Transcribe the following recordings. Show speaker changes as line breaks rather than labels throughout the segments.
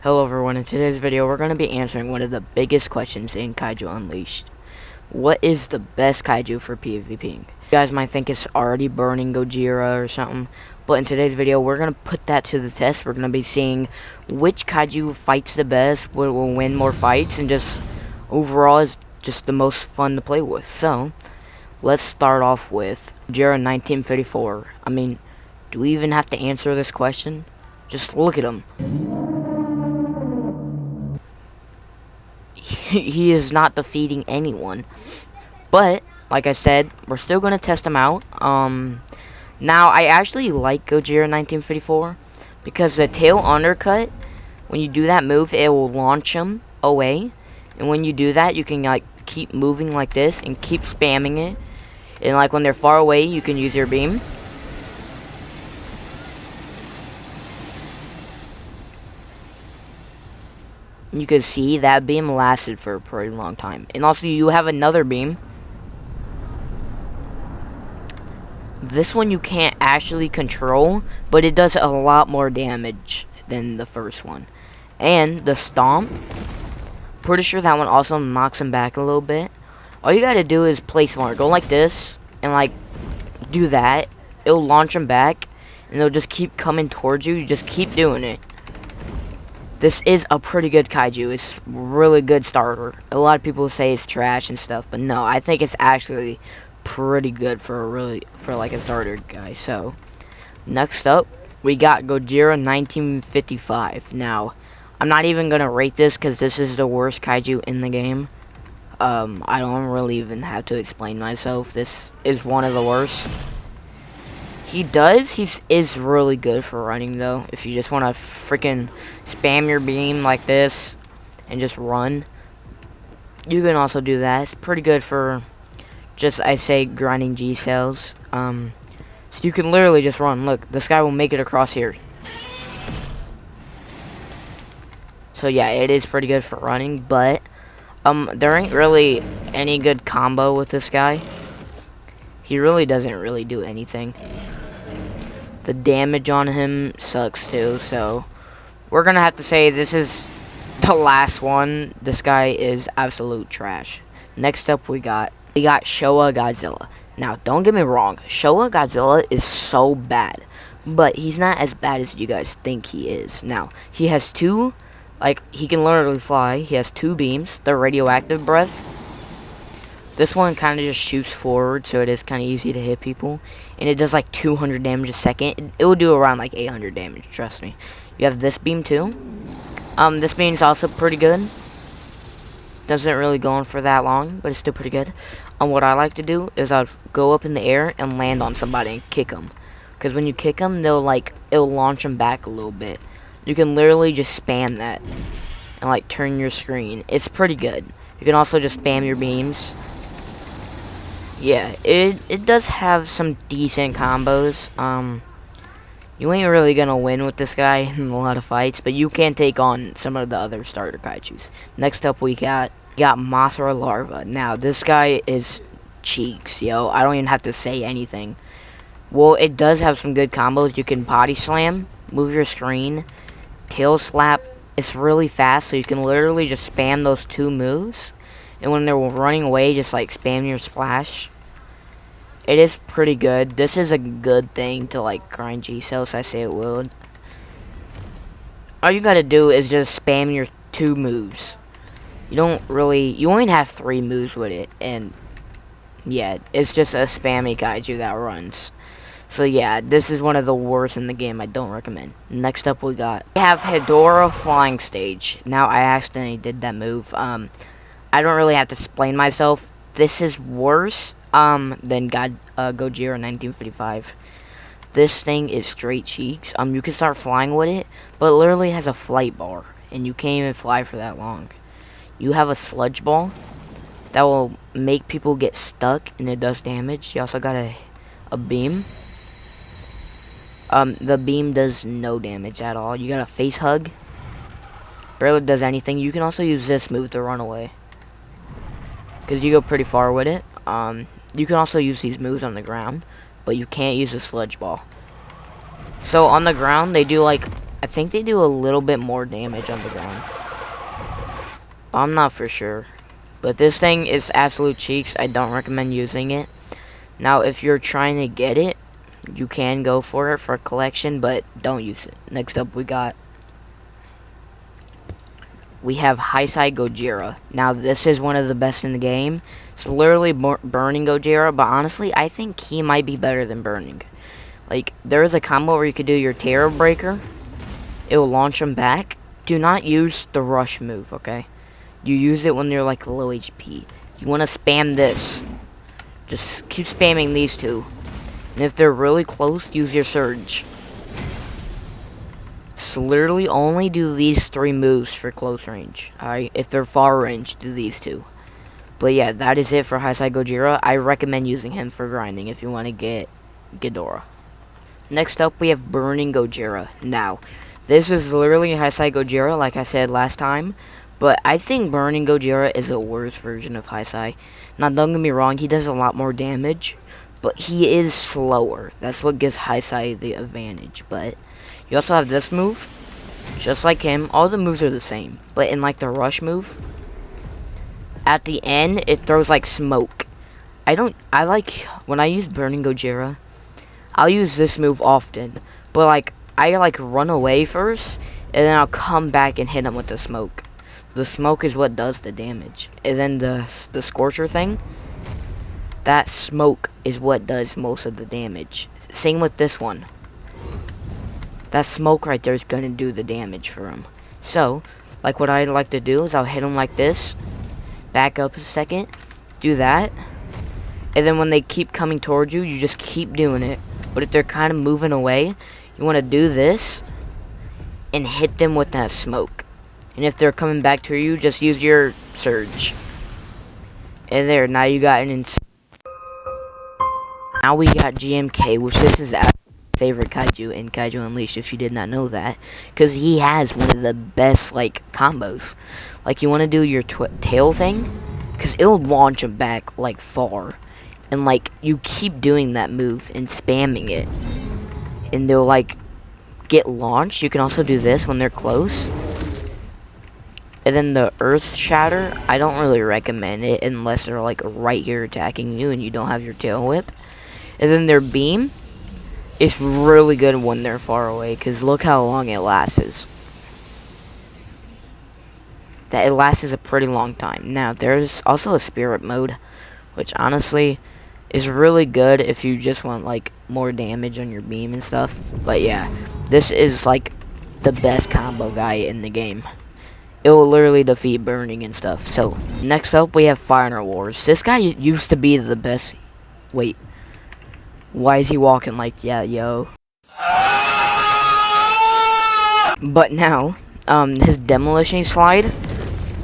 Hello everyone, in today's video we're going to be answering one of the biggest questions in Kaiju Unleashed. What is the best kaiju for PvPing? You guys might think it's already burning Gojira or something, but in today's video we're going to put that to the test. We're going to be seeing which kaiju fights the best, what will win more fights, and just overall is just the most fun to play with. So, let's start off with Gojira 1954. I mean, do we even have to answer this question? Just look at him. He is not defeating anyone. But, like I said, we're still going to test him out. Now, I actually like Gojira 1954 because the tail undercut, when you do that move, it will launch him away. And when you do that, you can, like, keep moving like this and keep spamming it. And, like, when they're far away, you can use your beam. You can see that beam lasted for a pretty long time. And also you have another beam. This one you can't actually control, but it does a lot more damage than the first one. And the stomp, pretty sure that one also knocks him back a little bit. All you gotta do is play smart. Go like this and like do that. It'll launch him back and they'll just keep coming towards you. You just keep doing it. This is a pretty good kaiju. It's a really good starter. A lot of people say it's trash and stuff, but no, I think it's actually pretty good for like a starter guy. So, next up, we got Gojira 1955. Now, I'm not even gonna rate this because this is the worst kaiju in the game. I don't really even have to explain myself. This is one of the worst. He is really good for running though. If you just want to freaking spam your beam like this and just run, you can also do that. It's pretty good for just, I say, grinding G cells. So you can literally just run. Look, this guy will make it across here. So yeah, it is pretty good for running, but there ain't really any good combo with this guy. He really doesn't really do anything. The damage on him sucks too, so we're gonna have to say this is the last one. This guy is absolute trash. Next up we got Showa Godzilla. Now don't get me wrong, Showa Godzilla is so bad, but he's not as bad as you guys think he is. Now he has two, like, he can literally fly. He has two beams, the radioactive breath. This one kind of just shoots forward, so it is kind of easy to hit people. And it does like 200 damage a second. It will do around like 800 damage, trust me. You have this beam too. This beam is also pretty good. Doesn't really go on for that long, but it's still pretty good. What I like to do is I'll go up in the air and land on somebody and kick them. Because when you kick them, it'll launch them back a little bit. You can literally just spam that and like turn your screen. It's pretty good. You can also just spam your beams. Yeah, it does have some decent combos. You ain't really gonna win with this guy in a lot of fights, but you can take on some of the other starter kaijus. Next up we got Mothra Larva. Now this guy is cheeks, yo. I don't even have to say anything. Well, it does have some good combos. You can body slam, move your screen, tail slap. It's really fast, so you can literally just spam those two moves. And when they're running away, just like spam your splash. It is pretty good. This is a good thing to like grind G cells, I say it would. All you gotta do is just spam your two moves. You only have 3 moves with it, and yeah, it's just a spammy kaiju that runs. So yeah, this is one of the worst in the game. I don't recommend. Next up we have Hedora Flying Stage. Now I accidentally did that move. I don't really have to explain myself. This is worse than Gojira 1955. This thing is straight cheeks. You can start flying with it, but it literally has a flight bar, and you can't even fly for that long. You have a sludge ball that will make people get stuck, and it does damage. You also got a beam. The beam does no damage at all. You got a face hug. Barely does anything. You can also use this move to run away, because you go pretty far with it. You can also use these moves on the ground, but you can't use a sludge ball. So on the ground, they do like I think they do a little bit more damage on the ground. I'm not for sure. But this thing is absolute cheeks. I don't recommend using it. Now, if you're trying to get it, you can go for it for a collection, but don't use it. Next up, we have Highside Gojira. Now, this is one of the best in the game. It's literally burning Gojira, but honestly, I think he might be better than burning. Like, there is a combo where you could do your Terror Breaker. It will launch him back. Do not use the rush move, okay? You use it when you're like low HP. You want to spam this. Just keep spamming these two. And if they're really close, use your surge. So literally only do these 3 moves for close range. Alright, if they're far range, do these 2. But yeah, that is it for Highside Gojira. I recommend using him for grinding if you want to get Hedora. Next up, we have Burning Gojira. Now, this is literally Highside Gojira, like I said last time. But I think Burning Gojira is a worse version of Highside. Now, don't get me wrong, he does a lot more damage. But he is slower. That's what gives Highside the advantage. But you also have this move. Just like him. All the moves are the same. But in like the rush move, at the end, it throws like smoke. I like, when I use Burning Gojira, I'll use this move often. But like, I like run away first, and then I'll come back and hit him with the smoke. The smoke is what does the damage. And then the Scorcher thing, that smoke is what does most of the damage. Same with this one. That smoke right there is going to do the damage for him. So, like what I like to do is I'll hit him like this. Back up a second. Do that. And then when they keep coming towards you, you just keep doing it. But if they're kind of moving away, you want to do this. And hit them with that smoke. And if they're coming back to you, just use your surge. And there, now you got an Now we got GMK, which this is our favorite kaiju in Kaiju Unleashed, if you did not know that. Because he has one of the best, like, combos. Like, you want to do your tail thing, because it'll launch him back, like, far. And, like, you keep doing that move and spamming it. And they'll, like, get launched. You can also do this when they're close. And then the Earth Shatter, I don't really recommend it unless they're, like, right here attacking you and you don't have your tail whip. And then their beam is really good when they're far away, because look how long it lasts. That it lasts a pretty long time. Now, there's also a spirit mode, which honestly is really good if you just want, like, more damage on your beam and stuff. But yeah, this is, like, the best combo guy in the game. It will literally defeat burning and stuff. So, next up, we have Final Wars. This guy used to be the best. Wait. Why is he walking like, yeah, yo? But now, his demolition slide,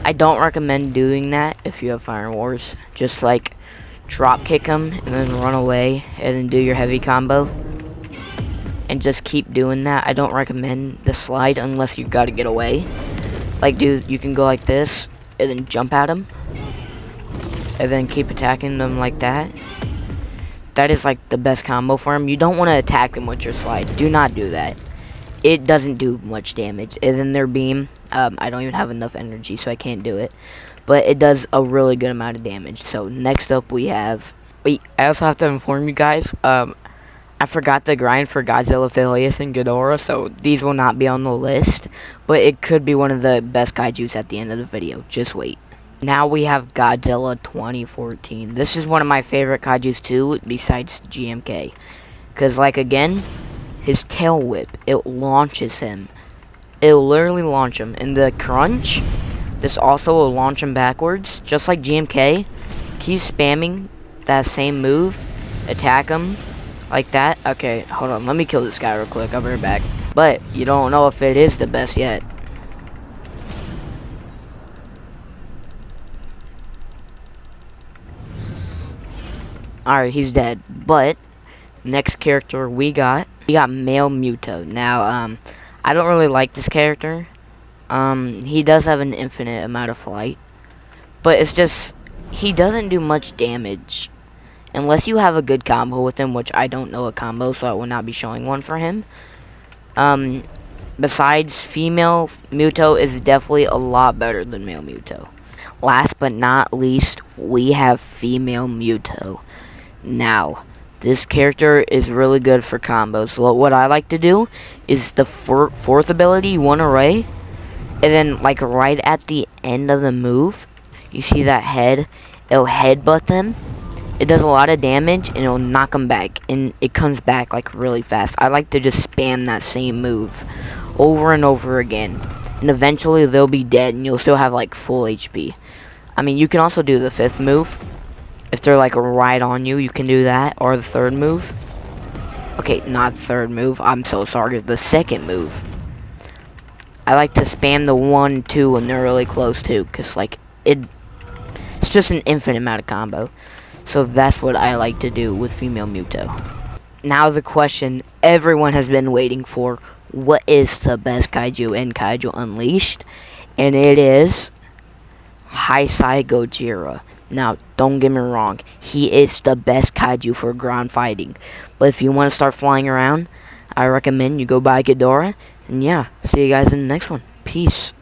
I don't recommend doing that if you have Fire Wars. Just like, drop kick him, and then run away, and then do your heavy combo. And just keep doing that. I don't recommend the slide unless you gotta get away. Like, dude, you can go like this, and then jump at him. And then keep attacking them like that. That is like the best combo for him. You don't want to attack him with your slide. Do not do that. It doesn't do much damage. And then their beam, I don't even have enough energy, so I can't do it. But it does a really good amount of damage. So next up we have... Wait, I also have to inform you guys. I forgot to grind for Godzilla, Phileas, and Hedora, so these will not be on the list. But it could be one of the best kaijus at the end of the video. Just wait. Now we have Godzilla 2014. This is one of my favorite kaijus too, besides GMK. Because, like, again, his tail whip, it launches him. It'll literally launch him. And the crunch, this also will launch him backwards. Just like GMK. Keep spamming that same move. Attack him. Like that. Okay, hold on. Let me kill this guy real quick. I'll be right back. But you don't know if it is the best yet. Alright, he's dead. But next character we got male Muto. Now, I don't really like this character. He does have an infinite amount of flight. But it's just, he doesn't do much damage. Unless you have a good combo with him, which I don't know a combo, so I will not be showing one for him. besides female Muto is definitely a lot better than male Muto. Last but not least, we have female Muto. Now, this character is really good for combos. So what I like to do is the fourth ability, one array, and then like right at the end of the move, you see that head, it'll headbutt them. It does a lot of damage and it'll knock them back, and it comes back like really fast. I like to just spam that same move over and over again, and eventually they'll be dead and you'll still have like full HP. I mean, you can also do the fifth move. If they're like right on you, you can do that, or the third move. Okay, not the third move, I'm so sorry, the second move. I like to spam the 1, 2 when they're really close too, because like it's just an infinite amount of combo. So that's what I like to do with female Muto. Now the question everyone has been waiting for: what is the best kaiju in Kaiju Unleashed? And it is Highside Gojira. Now, don't get me wrong, he is the best kaiju for ground fighting. But if you want to start flying around, I recommend you go buy Hedora. And yeah, see you guys in the next one. Peace.